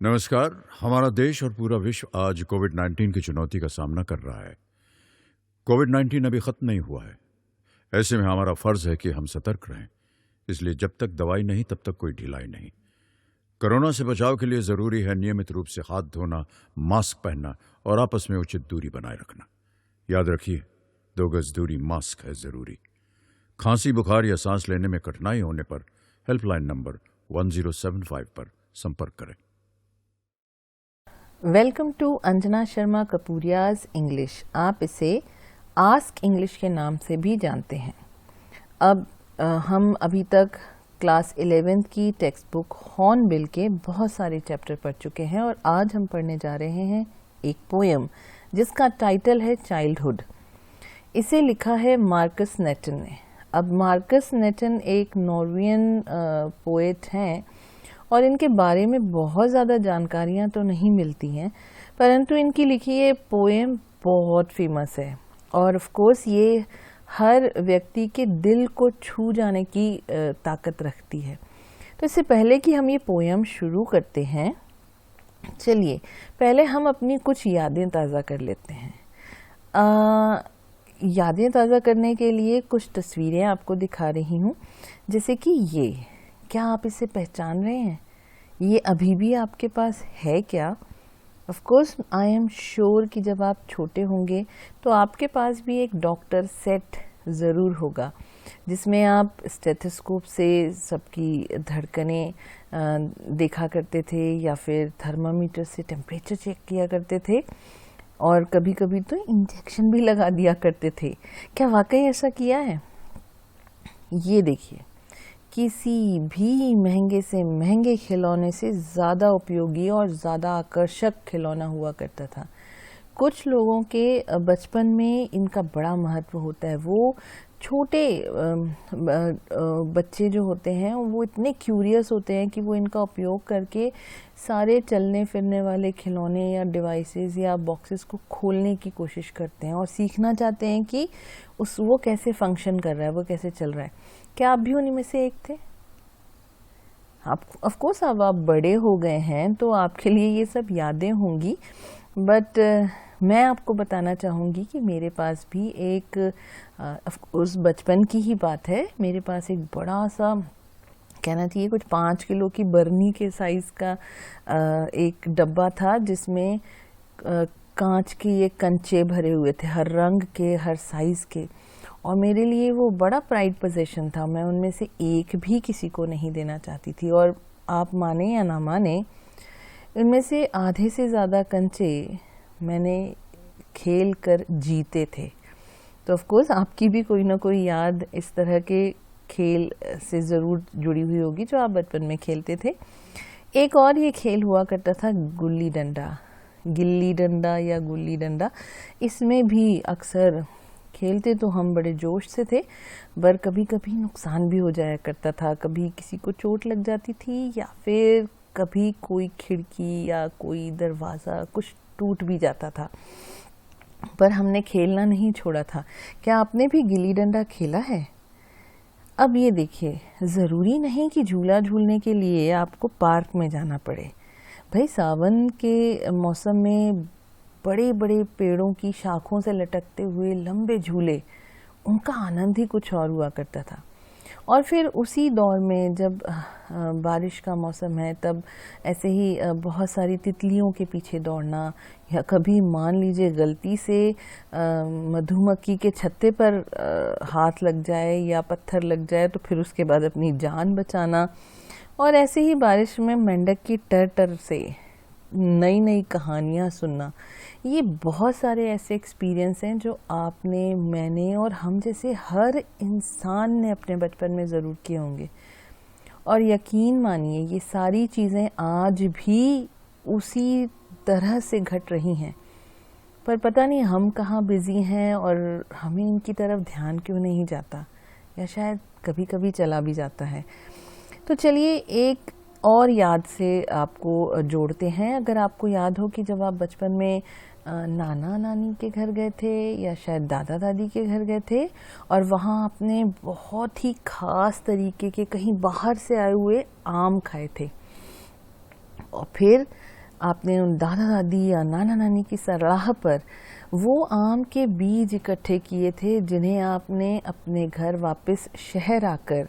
नमस्कार। हमारा देश और पूरा विश्व आज कोविड-19 की चुनौती का सामना कर रहा है। कोविड-19 अभी खत्म नहीं हुआ है। ऐसे में हमारा फर्ज है कि हम सतर्क रहें। इसलिए जब तक दवाई नहीं तब तक कोई ढिलाई नहीं। कोरोना से बचाव के लिए जरूरी है नियमित रूप से हाथ धोना, मास्क पहनना और आपस में उचित दूरी बनाए रखना। याद रखिए, 2 गज दूरी मास्क है जरूरी। खांसी, बुखार या सांस लेने में कठिनाई होने पर हेल्पलाइन नंबर 1075 पर संपर्क करें। Welcome to Anjana Sharma Kapooria's English. आप इसे आस्क इंग्लिश के नाम से भी जानते हैं। अब हम अभी तक क्लास 11th की टेक्स्ट बुक हॉर्नबिल के बहुत सारे चैप्टर पढ़ चुके हैं और आज हम पढ़ने जा रहे हैं एक पोएम जिसका टाइटल है चाइल्डहुड। इसे लिखा है मार्कस नेटन ने। अब मार्कस नेटन एक नॉर्वेजियन पोएट हैं और इनके बारे में बहुत ज़्यादा जानकारियाँ तो नहीं मिलती हैं, परंतु इनकी लिखी ये पोएम बहुत फेमस है और ऑफ कोर्स ये हर व्यक्ति के दिल को छू जाने की ताकत रखती है। तो इससे पहले कि हम ये पोएम शुरू करते हैं, चलिए पहले हम अपनी कुछ यादें ताज़ा कर लेते हैं। यादें ताज़ा करने के लिए कुछ तस्वीरें आपको दिखा रही हूँ, जैसे कि ये। क्या आप इसे पहचान रहे हैं? ये अभी भी आपके पास है क्या? Of course I am sure कि जब आप छोटे होंगे तो आपके पास भी एक डॉक्टर सेट ज़रूर होगा जिसमें आप स्टेथोस्कोप से सबकी धड़कनें देखा करते थे या फिर थर्मामीटर से टेम्परेचर चेक किया करते थे और कभी कभी तो इंजेक्शन भी लगा दिया करते थे। क्या वाकई ऐसा किया है? ये देखिए, किसी भी महंगे से महंगे खिलौने से ज़्यादा उपयोगी और ज़्यादा आकर्षक खिलौना हुआ करता था। कुछ लोगों के बचपन में इनका बड़ा महत्व होता है। वो छोटे बच्चे जो होते हैं वो इतने क्यूरियस होते हैं कि वो इनका उपयोग करके सारे चलने फिरने वाले खिलौने या डिवाइसेस या बॉक्सेस को खोलने की कोशिश करते हैं और सीखना चाहते हैं कि वो कैसे फंक्शन कर रहा है, वो कैसे चल रहा है। क्या आप भी उन्हीं में से एक थे? आप ऑफ कोर्स अब आप बड़े हो गए हैं तो आपके लिए ये सब यादें होंगी, बट मैं आपको बताना चाहूँगी कि मेरे पास भी एक ऑफ कोर्स बचपन की ही बात है। मेरे पास एक बड़ा सा, कहना चाहिए कुछ 5 किलो की बर्नी के साइज़ का एक डब्बा था जिसमें कांच के ये कंचे भरे हुए थे, हर रंग के, हर साइज़ के, और मेरे लिए वो बड़ा प्राइड पोजीशन था। मैं उनमें से एक भी किसी को नहीं देना चाहती थी और आप माने या ना माने, इनमें से आधे से ज़्यादा कंचे मैंने खेल कर जीते थे। तो ऑफ कोर्स आपकी भी कोई ना कोई याद इस तरह के खेल से ज़रूर जुड़ी हुई होगी जो आप बचपन में खेलते थे। एक और ये खेल हुआ करता था गुल्ली डंडा, गिल्ली डंडा या गुल्ली डंडा। इसमें भी अक्सर खेलते तो हम बड़े जोश से थे, पर कभी कभी नुकसान भी हो जाया करता था। कभी किसी को चोट लग जाती थी या फिर कभी कोई खिड़की या कोई दरवाज़ा कुछ टूट भी जाता था, पर हमने खेलना नहीं छोड़ा था। क्या आपने भी गिल्ली डंडा खेला है? अब ये देखिए, ज़रूरी नहीं कि झूला झूलने के लिए आपको पार्क में जाना पड़े। भाई सावन के मौसम में बड़े बड़े पेड़ों की शाखों से लटकते हुए लंबे झूले, उनका आनंद ही कुछ और हुआ करता था। और फिर उसी दौर में जब बारिश का मौसम है तब ऐसे ही बहुत सारी तितलियों के पीछे दौड़ना, या कभी मान लीजिए गलती से मधुमक्खी के छत्ते पर हाथ लग जाए या पत्थर लग जाए तो फिर उसके बाद अपनी जान बचाना, और ऐसे ही बारिश में मेंढक की टर टर से नई नई कहानियाँ सुनना। ये बहुत सारे ऐसे एक्सपीरियंस हैं जो आपने, मैंने और हम जैसे हर इंसान ने अपने बचपन में ज़रूर किए होंगे। और यकीन मानिए ये सारी चीज़ें आज भी उसी तरह से घट रही हैं, पर पता नहीं हम कहाँ बिज़ी हैं और हमें इनकी तरफ ध्यान क्यों नहीं जाता, या शायद कभी कभी चला भी जाता है। तो चलिए एक और याद से आपको जोड़ते हैं। अगर आपको याद हो कि जब आप बचपन में नाना नानी के घर गए थे या शायद दादा दादी के घर गए थे और वहाँ आपने बहुत ही ख़ास तरीके के कहीं बाहर से आए हुए आम खाए थे, और फिर आपने उन दादा दादी या नाना नानी की सलाह पर वो आम के बीज इकट्ठे किए थे जिन्हें आपने अपने घर वापस शहर आकर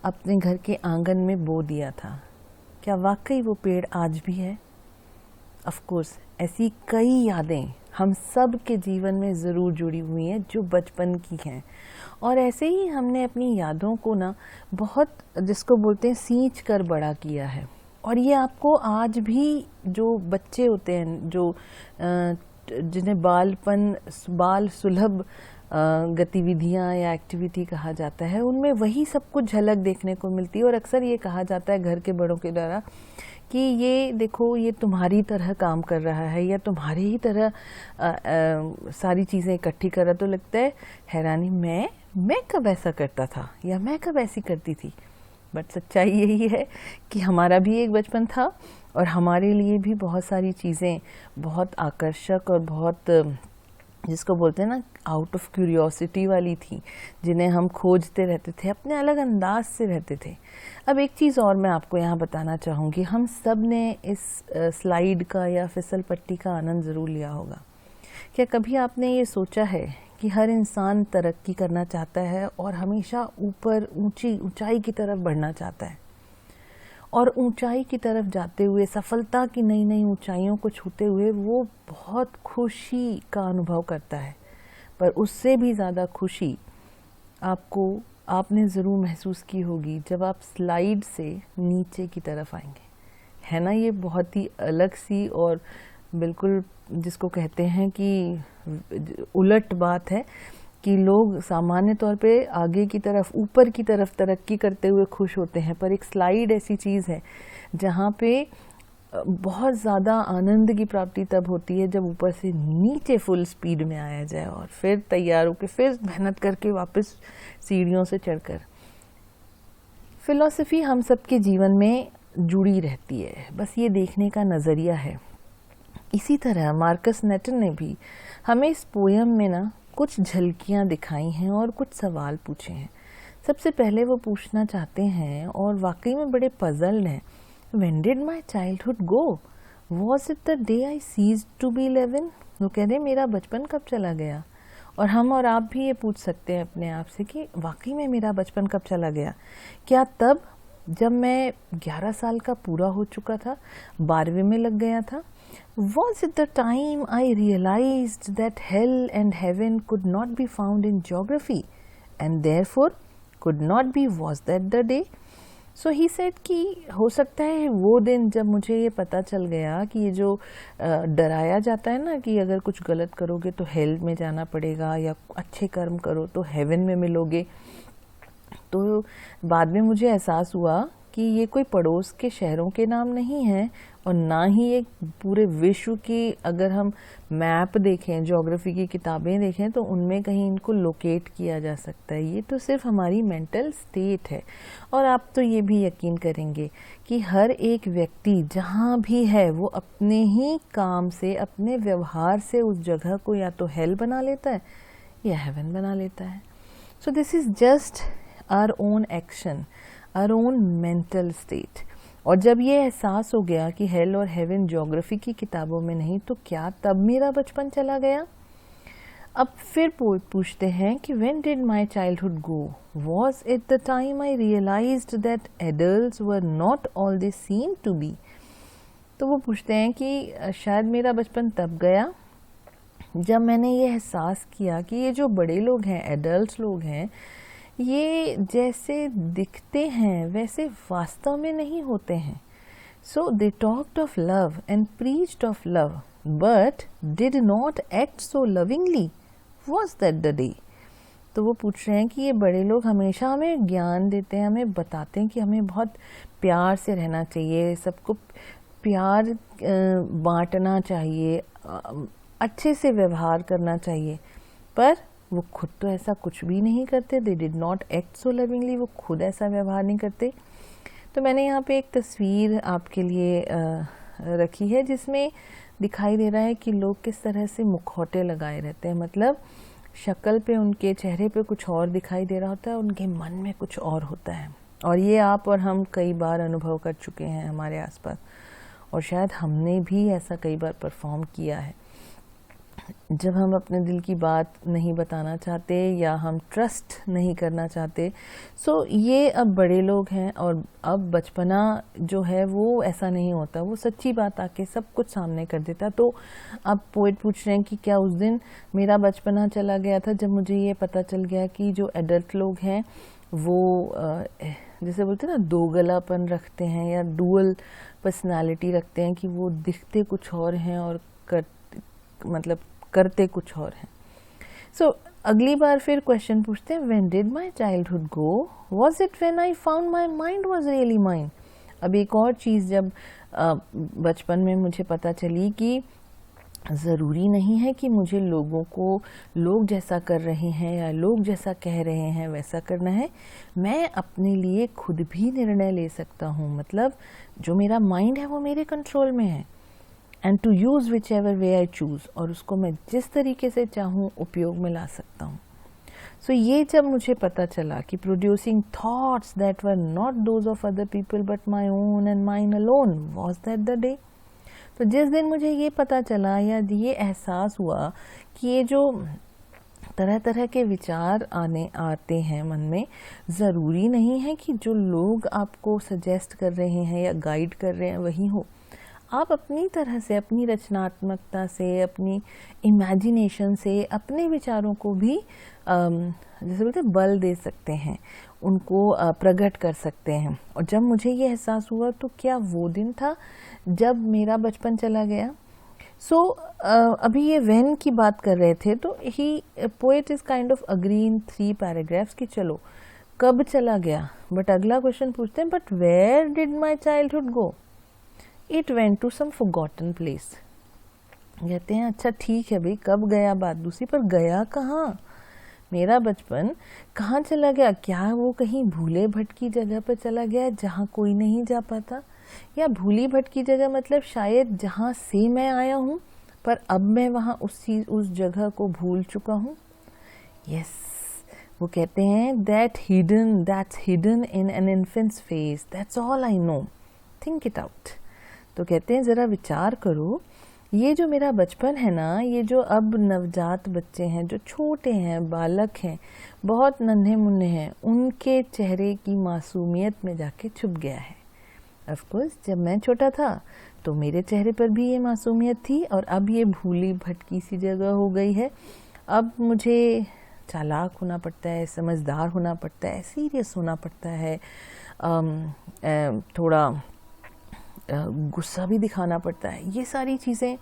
अपने घर के आंगन में बो दिया था। क्या वाकई वो पेड़ आज भी है? ऑफ कोर्स ऐसी कई यादें हम सब के जीवन में ज़रूर जुड़ी हुई हैं जो बचपन की हैं, और ऐसे ही हमने अपनी यादों को ना बहुत, जिसको बोलते हैं, सींच कर बड़ा किया है। और ये आपको आज भी जो बच्चे होते हैं, जो जिन्हें बाल सुलभ गतिविधियां या एक्टिविटी कहा जाता है, उनमें वही सब कुछ झलक देखने को मिलती है। और अक्सर ये कहा जाता है घर के बड़ों के द्वारा कि ये देखो, ये तुम्हारी तरह काम कर रहा है या तुम्हारी ही तरह सारी चीज़ें इकट्ठी कर रहा। तो लगता है हैरानी, मैं कब ऐसा करता था या मैं कब ऐसी करती थी। बट सच्चाई यही है कि हमारा भी एक बचपन था और हमारे लिए भी बहुत सारी चीज़ें बहुत आकर्षक और बहुत, जिसको बोलते हैं ना, आउट ऑफ क्यूरियोसिटी वाली थी, जिन्हें हम खोजते रहते थे, अपने अलग अंदाज से रहते थे। अब एक चीज़ और मैं आपको यहाँ बताना चाहूँगी, हम सब ने इस स्लाइड का या फिसल पट्टी का आनंद ज़रूर लिया होगा। क्या कभी आपने ये सोचा है कि हर इंसान तरक्की करना चाहता है और हमेशा ऊपर ऊंचाई की तरफ बढ़ना चाहता है, और ऊंचाई की तरफ जाते हुए, सफलता की नई नई ऊंचाइयों को छूते हुए वो बहुत खुशी का अनुभव करता है। पर उससे भी ज़्यादा खुशी आपने ज़रूर महसूस की होगी जब आप स्लाइड से नीचे की तरफ आएंगे, है ना। ये बहुत ही अलग सी और बिल्कुल, जिसको कहते हैं कि उलट बात है कि लोग सामान्य तौर पे आगे की तरफ, ऊपर की तरफ तरक्की करते हुए खुश होते हैं, पर एक स्लाइड ऐसी चीज़ है जहाँ पे बहुत ज़्यादा आनंद की प्राप्ति तब होती है जब ऊपर से नीचे फुल स्पीड में आया जाए और फिर तैयार होकर फिर मेहनत करके वापस सीढ़ियों से चढ़कर। फिलॉसफी हम सबके जीवन में जुड़ी रहती है, बस ये देखने का नज़रिया है। इसी तरह मार्कस नेटन ने भी हमें इस पोयम में ना कुछ झलकियाँ दिखाई हैं और कुछ सवाल पूछे हैं। सबसे पहले वो पूछना चाहते हैं, और वाकई में बड़े पजल्ड हैं, When did my childhood go? Was it the day I ceased to be 11? वो कह रहे मेरा बचपन कब चला गया। और हम और आप भी ये पूछ सकते हैं अपने आप से कि वाकई में मेरा बचपन कब चला गया। क्या तब जब मैं 11 साल का पूरा हो चुका था, 12वीं में लग गया था? Was it the time I realized that hell and heaven could not be found in geography and therefore could not be? Was that the day? So he said कि हो सकता है वो दिन जब मुझे ये पता चल गया कि ये जो डराया जाता है ना कि अगर कुछ गलत करोगे तो हेल में जाना पड़ेगा या अच्छे कर्म करो तो हेवन में मिलोगे, तो बाद में मुझे एहसास हुआ कि ये कोई पड़ोस के शहरों के नाम नहीं है और ना ही एक पूरे विश्व की, अगर हम मैप देखें, ज्योग्राफी की किताबें देखें तो उनमें कहीं इनको लोकेट किया जा सकता है। ये तो सिर्फ हमारी मेंटल स्टेट है। और आप तो ये भी यकीन करेंगे कि हर एक व्यक्ति जहाँ भी है वो अपने ही काम से, अपने व्यवहार से उस जगह को या तो हेल बना लेता है या हेवन बना लेता है। So this is just our own action, our own mental state. और जब ये एहसास हो गया कि हेल और हेवन ज्योग्राफी की किताबों में नहीं, तो क्या तब मेरा बचपन चला गया? अब फिर पूछते हैं कि when did my childhood go? Was it the time I realized that adults were not all they seem to be? तो वो पूछते हैं कि शायद मेरा बचपन तब गया जब मैंने ये एहसास किया कि ये जो बड़े लोग हैं, एडल्ट लोग हैं, ये जैसे दिखते हैं वैसे वास्तव में नहीं होते हैं। So they talked of love and preached of love but did not act so lovingly. Was that the day? तो वो पूछ रहे हैं कि ये बड़े लोग हमेशा हमें ज्ञान देते हैं, हमें बताते हैं कि हमें बहुत प्यार से रहना चाहिए, सबको प्यार बांटना चाहिए, अच्छे से व्यवहार करना चाहिए, पर वो खुद तो ऐसा कुछ भी नहीं करते। They did not act so lovingly, वो खुद ऐसा व्यवहार नहीं करते। तो मैंने यहाँ पे एक तस्वीर आपके लिए रखी है जिसमें दिखाई दे रहा है कि लोग किस तरह से मुखौटे लगाए रहते हैं, मतलब शक्ल पे, उनके चेहरे पे कुछ और दिखाई दे रहा होता है, उनके मन में कुछ और होता है। और ये आप और हम कई बार अनुभव कर चुके हैं हमारे आसपास। और शायद हमने भी ऐसा कई बार परफॉर्म किया है जब हम अपने दिल की बात नहीं बताना चाहते या हम ट्रस्ट नहीं करना चाहते। सो ये अब बड़े लोग हैं और अब बचपना जो है वो ऐसा नहीं होता, वो सच्ची बात आके सब कुछ सामने कर देता। तो अब पोएट पूछ रहे हैं कि क्या उस दिन मेरा बचपना चला गया था जब मुझे ये पता चल गया कि जो एडल्ट लोग हैं वो जैसे बोलते हैं ना दो गलापन रखते हैं या डुअल पर्सनालिटी रखते हैं, कि वो दिखते कुछ और हैं और करते कुछ और हैं। सो अगली बार फिर क्वेश्चन पूछते हैं, when did my childhood go, was it when I found my mind was really mine. अब एक और चीज़ जब बचपन में मुझे पता चली कि ज़रूरी नहीं है कि मुझे लोगों को लोग जैसा कर रहे हैं या लोग जैसा कह रहे हैं वैसा करना है, मैं अपने लिए खुद भी निर्णय ले सकता हूँ। मतलब जो मेरा माइंड है वो मेरे कंट्रोल में है, and to use which ever way I choose, और उसको मैं जिस तरीके से चाहूँ उपयोग में ला सकता हूँ। सो ये जब मुझे पता चला कि producing thoughts that were not those of other people but my own and mine alone, was that the day. तो जिस दिन मुझे ये पता चला या ये एहसास हुआ कि ये जो तरह तरह के विचार आते हैं मन में, ज़रूरी नहीं है कि जो लोग आपको सजेस्ट कर रहे हैं या गाइड कर रहे हैं वही हो। आप अपनी तरह से, अपनी रचनात्मकता से, अपनी इमेजिनेशन से अपने विचारों को भी जैसे बोलते हैं बल दे सकते हैं, उनको प्रकट कर सकते हैं। और जब मुझे ये एहसास हुआ तो क्या वो दिन था जब मेरा बचपन चला गया। सो अभी ये व्हेन की बात कर रहे थे तो he poet is kind of agree in 3 paragraphs कि चलो कब चला गया। बट अगला क्वेश्चन पूछते हैं, but where did my childhood go, it went to some forgotten place. कहते हैं अच्छा ठीक है भाई, कब गया बात दूसरी, पर गया कहाँ, मेरा बचपन कहाँ चला गया। क्या वो कहीं भूले भटकी जगह पर चला गया जहाँ कोई नहीं जा पाता, या भूली भटकी जगह मतलब शायद जहाँ से मैं आया हूँ पर अब मैं वहाँ उस जगह को भूल चुका हूँ। यस, वो कहते हैं that's hidden in an infant's face, that's all I know, think it out। तो कहते हैं ज़रा विचार करो, ये जो मेरा बचपन है ना, ये जो अब नवजात बच्चे हैं, जो छोटे हैं, बालक हैं, बहुत नन्हे मुन्ने हैं, उनके चेहरे की मासूमियत में जाके छुप गया है। ऑफ कोर्स जब मैं छोटा था तो मेरे चेहरे पर भी ये मासूमियत थी, और अब ये भूली भटकी सी जगह हो गई है। अब मुझे चालाक होना पड़ता है, समझदार होना पड़ता है, सीरियस होना पड़ता है, थोड़ा गुस्सा भी दिखाना पड़ता है। ये सारी चीज़ें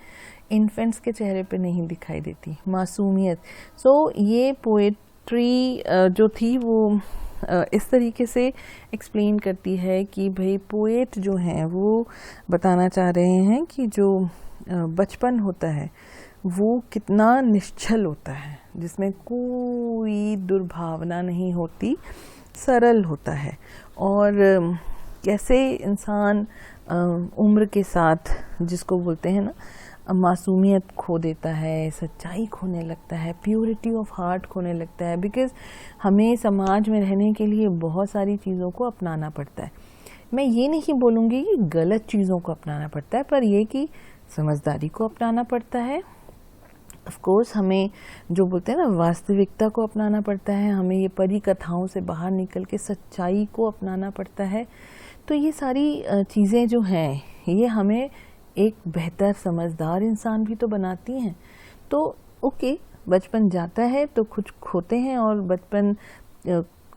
इन्फेंट्स के चेहरे पे नहीं दिखाई देती, मासूमियत। सो ये पोएट्री जो थी वो इस तरीके से एक्सप्लेन करती है कि भाई पोएट जो हैं वो बताना चाह रहे हैं कि जो बचपन होता है वो कितना निश्चल होता है, जिसमें कोई दुर्भावना नहीं होती, सरल होता है, और कैसे इंसान उम्र के साथ, जिसको बोलते हैं ना, मासूमियत खो देता है, सच्चाई खोने लगता है, प्योरिटी ऑफ हार्ट खोने लगता है। बिकॉज़ हमें समाज में रहने के लिए बहुत सारी चीज़ों को अपनाना पड़ता है। मैं ये नहीं बोलूँगी कि गलत चीज़ों को अपनाना पड़ता है, पर यह कि समझदारी को अपनाना पड़ता है। ऑफ कोर्स हमें जो बोलते हैं ना वास्तविकता को अपनाना पड़ता है, हमें ये परी कथाओं से बाहर निकल के सच्चाई को अपनाना पड़ता है। तो ये सारी चीज़ें जो हैं ये हमें एक बेहतर समझदार इंसान भी तो बनाती हैं। तो ओके, बचपन जाता है तो कुछ खोते हैं, और बचपन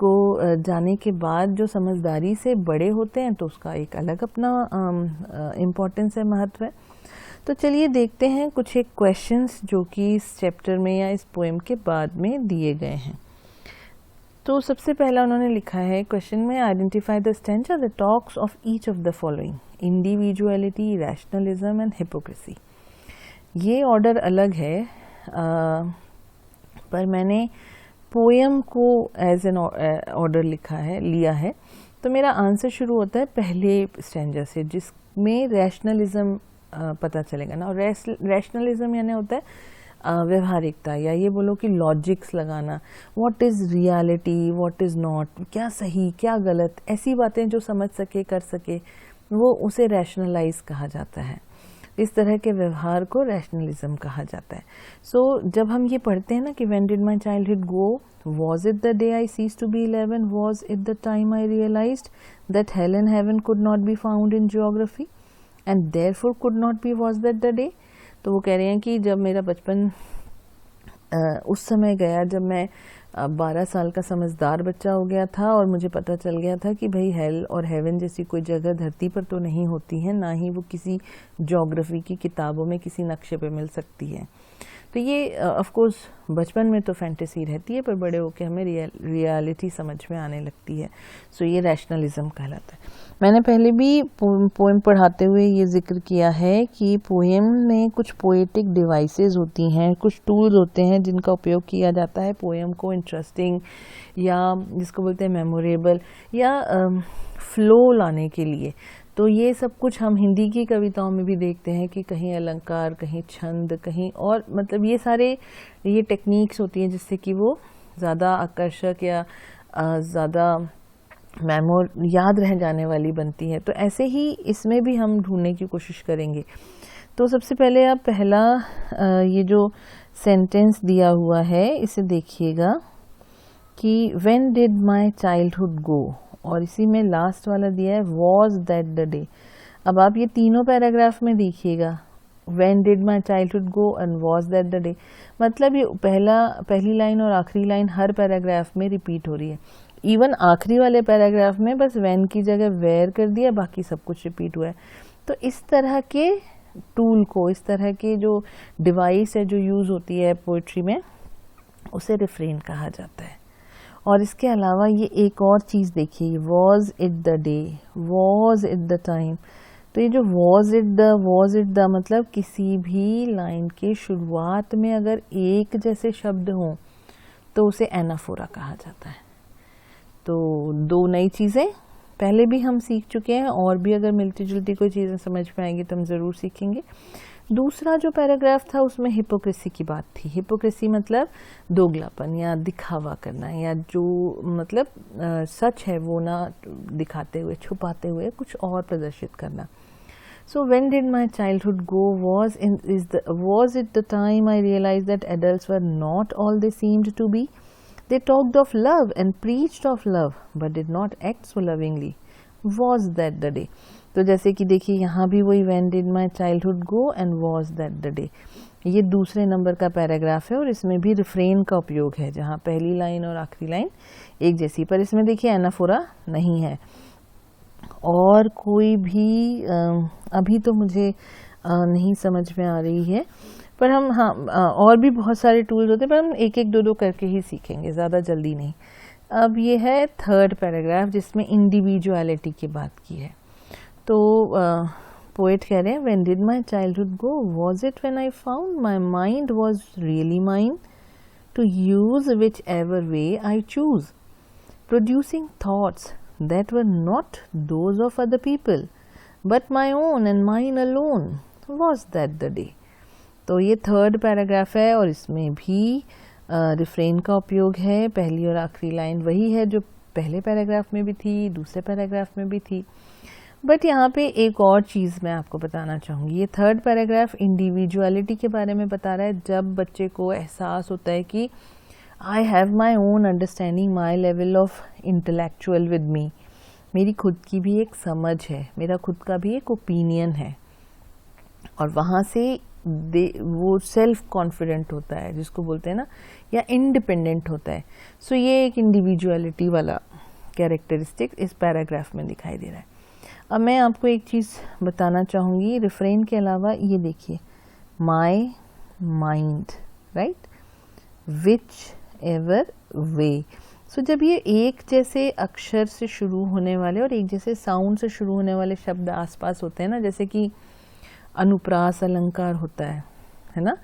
को जाने के बाद जो समझदारी से बड़े होते हैं तो उसका एक अलग अपना इम्पोर्टेंस है, महत्व है। तो चलिए देखते हैं कुछ एक क्वेश्चंस जो कि इस चैप्टर में या इस पोएम के बाद में दिए गए हैं। तो सबसे पहला उन्होंने लिखा है क्वेश्चन में, identify the stanza that talks of each of the following, individuality, rationalism and hypocrisy. ये ऑर्डर अलग है, पर मैंने पोएम को एज एन ऑर्डर लिया है। तो मेरा आंसर शुरू होता है पहले स्टैंजा से, जिसमें रैशनलिज्म पता चलेगा ना। और रैशनलिज्म यानी होता है व्यवहारिकता, या ये बोलो कि लॉजिक्स लगाना, what is reality, what is not, क्या सही क्या गलत, ऐसी बातें जो समझ सके, कर सके, वो उसे रैशनलाइज कहा जाता है। इस तरह के व्यवहार को रैशनलिज्म कहा जाता है। सो जब हम ये पढ़ते हैं ना कि when did my childhood go, was it the day I ceased to be 11, was it the time I realised that hell and heaven could not be found in geography and therefore could not be was that the day. तो वो कह रहे हैं कि जब मेरा बचपन उस समय गया जब मैं 12 साल का समझदार बच्चा हो गया था और मुझे पता चल गया था कि भाई हेल और हेवन जैसी कोई जगह धरती पर तो नहीं होती है, ना ही वो किसी ज्योग्राफी की किताबों में किसी नक्शे पे मिल सकती है। तो ये ऑफ कोर्स बचपन में तो फैंटेसी रहती है, पर बड़े होकर हमें रियलिटी समझ में आने लगती है। सो ये रैशनलिज्म कहलाता है। मैंने पहले भी पोएम पढ़ाते हुए ये जिक्र किया है कि पोएम में कुछ पोएटिक डिवाइसेस होती हैं, कुछ टूल्स होते हैं जिनका उपयोग किया जाता है पोएम को इंटरेस्टिंग या जिसको बोलते हैं मेमोरेबल या फ्लो लाने के लिए। तो ये सब कुछ हम हिंदी की कविताओं में भी देखते हैं कि कहीं अलंकार, कहीं छंद, कहीं और मतलब ये सारे ये टेक्निक्स होती हैं जिससे कि वो ज़्यादा आकर्षक या ज़्यादा याद रह जाने वाली बनती है। तो ऐसे ही इसमें भी हम ढूंढने की कोशिश करेंगे। तो सबसे पहले आप पहला ये जो सेंटेंस दिया हुआ है इसे देखिएगा कि व्हेन डिड माई चाइल्डहुड गो, और इसी में लास्ट वाला दिया है वॉज दैट द डे। अब आप ये तीनों पैराग्राफ में देखिएगा, when did my childhood go and was that the day, मतलब ये पहली लाइन और आखिरी लाइन हर पैराग्राफ में रिपीट हो रही है। इवन आखिरी वाले पैराग्राफ में बस व्हेन की जगह वेयर कर दिया, बाकी सब कुछ रिपीट हुआ है। तो इस तरह के टूल को, इस तरह के जो डिवाइस है जो यूज होती है पोइट्री में, उसे रिफ्रेन कहा जाता है। और इसके अलावा ये एक और चीज़ देखिए, was it the day, was it the time. तो ये जो वॉज इट द मतलब किसी भी लाइन के शुरुआत में अगर एक जैसे शब्द हों तो उसे एनाफोरा कहा जाता है। तो दो नई चीज़ें पहले भी हम सीख चुके हैं, और भी अगर मिलती जुलती कोई चीज़ें समझ में आएंगी तो हम ज़रूर सीखेंगे। दूसरा जो पैराग्राफ था उसमें हिपोक्रेसी की बात थी। हिपोक्रेसी मतलब दोगलापन या दिखावा करना, या जो मतलब सच है वो ना दिखाते हुए, छुपाते हुए कुछ और प्रदर्शित करना। So when did my childhood go, was it the time I realise that adults were not all they seemed to be, they talked of love and preached of love but did not act so lovingly, was that the day. तो जैसे कि देखिए यहाँ भी वही when did my childhood go and was that the day, ये दूसरे number का पैराग्राफ है और इसमें भी रिफ्रेन का उपयोग है, जहाँ पहली लाइन और आखिरी लाइन एक जैसी, पर इसमें देखिए एनाफोरा नहीं है। और कोई भी अभी तो मुझे नहीं समझ में आ रही है, पर हम और भी बहुत सारे टूल्स होते हैं, पर हम एक एक दो करके ही सीखेंगे, ज़्यादा जल्दी नहीं। अब ये है थर्ड पैराग्राफ जिसमें इंडिविजुअलिटी की बात की है। तो पोएट कह रहे हैं when did my childhood go, was it when I found my mind was really mine to use which ever way I choose, producing thoughts that were not those of other people but my own and mine alone, was that the day. तो ये third paragraph है और इसमें भी refrain का उपयोग है। पहली और आखिरी लाइन वही है जो पहले पैराग्राफ में भी थी, दूसरे पैराग्राफ में भी थी। बट यहाँ पे एक और चीज़ मैं आपको बताना चाहूँगी। ये थर्ड पैराग्राफ इंडिविजुअलिटी के बारे में बता रहा है। जब बच्चे को एहसास होता है कि I have my own understanding, my level of intellectual with me, मेरी खुद की भी एक समझ है, मेरा खुद का भी एक ओपिनियन है, और वहाँ से वो सेल्फ कॉन्फिडेंट होता है जिसको बोलते हैं ना, या इंडिपेंडेंट होता है। सो ये एक इंडिविजुअलिटी वाला कैरेक्टरिस्टिक इस पैराग्राफ में दिखाई दे रहा है। अब मैं आपको एक चीज़ बताना चाहूँगी रिफ्रेन के अलावा। ये देखिए, my mind, right, which ever way. So जब ये एक जैसे अक्षर से शुरू होने वाले और एक जैसे साउंड से शुरू होने वाले शब्द आसपास होते हैं ना, जैसे कि अनुप्रास अलंकार होता है ना,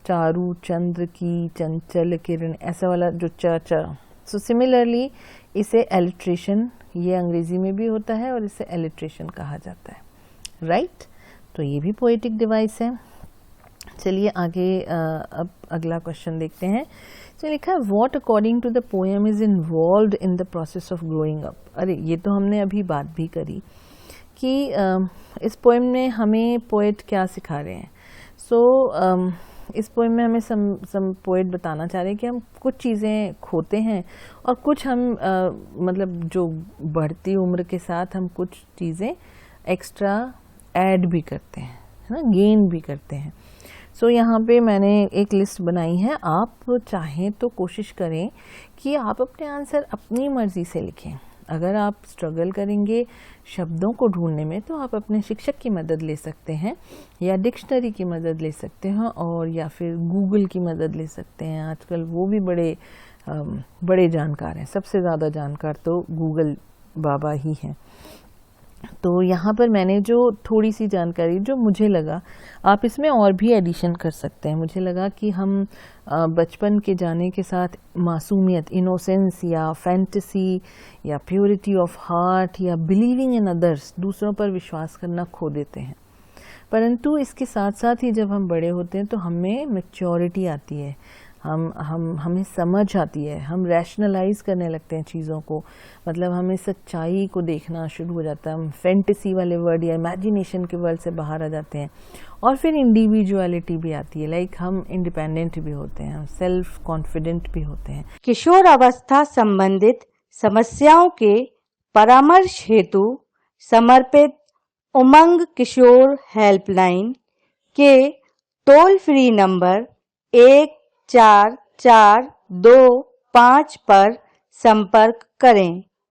चारू चंद्र की चंचल किरण, ऐसा वाला जो च। सो सिमिलरली इसे एलिट्रेशन, ये अंग्रेजी में भी होता है और इसे एलिट्रेशन कहा जाता है, राइट। तो ये भी पोएटिक डिवाइस है। चलिए आगे अब अगला क्वेश्चन देखते हैं। तो लिखा है what according to the poem is involved in the process of growing up. अरे ये तो हमने अभी बात भी करी कि इस पोएम में हमें पोएट क्या सिखा रहे हैं। इस पोएम में हमें सम पोएट बताना चाह रहे हैं कि हम कुछ चीज़ें खोते हैं और कुछ हम मतलब जो बढ़ती उम्र के साथ हम कुछ चीज़ें एक्स्ट्रा ऐड भी करते हैं, है ना, गेन भी करते हैं। यहाँ पे मैंने एक लिस्ट बनाई है। आप चाहें तो कोशिश करें कि आप अपने आंसर अपनी मर्ज़ी से लिखें। अगर आप स्ट्रगल करेंगे शब्दों को ढूंढने में तो आप अपने शिक्षक की मदद ले सकते हैं या डिक्शनरी की मदद ले सकते हैं और या फिर गूगल की मदद ले सकते हैं। आजकल वो भी बड़े जानकार हैं। सबसे ज़्यादा जानकार तो गूगल बाबा ही हैं। तो यहाँ पर मैंने जो थोड़ी सी जानकारी जो मुझे लगा, आप इसमें और भी एडिशन कर सकते हैं। मुझे लगा कि हम बचपन के जाने के साथ मासूमियत, इनोसेंस या फैंटेसी या प्योरिटी ऑफ हार्ट या बिलीविंग इन अदर्स, दूसरों पर विश्वास करना खो देते हैं। परंतु इसके साथ साथ ही जब हम बड़े होते हैं तो हमें मैच्योरिटी आती है, हमें समझ आती है, हम रैशनलाइज करने लगते हैं चीज़ों को, मतलब हमें सच्चाई को देखना शुरू हो जाता है। हम फैंटेसी वाले वर्ड या इमेजिनेशन के वर्ड से बाहर आ जाते हैं और फिर इंडिविजुअलिटी भी आती है, लाइक हम इंडिपेंडेंट भी होते हैं, हम सेल्फ कॉन्फिडेंट भी होते हैं। किशोर अवस्था संबंधित समस्याओं के परामर्श हेतु समर्पित उमंग किशोर हेल्पलाइन के टोल फ्री नंबर 144225 पर संपर्क करें।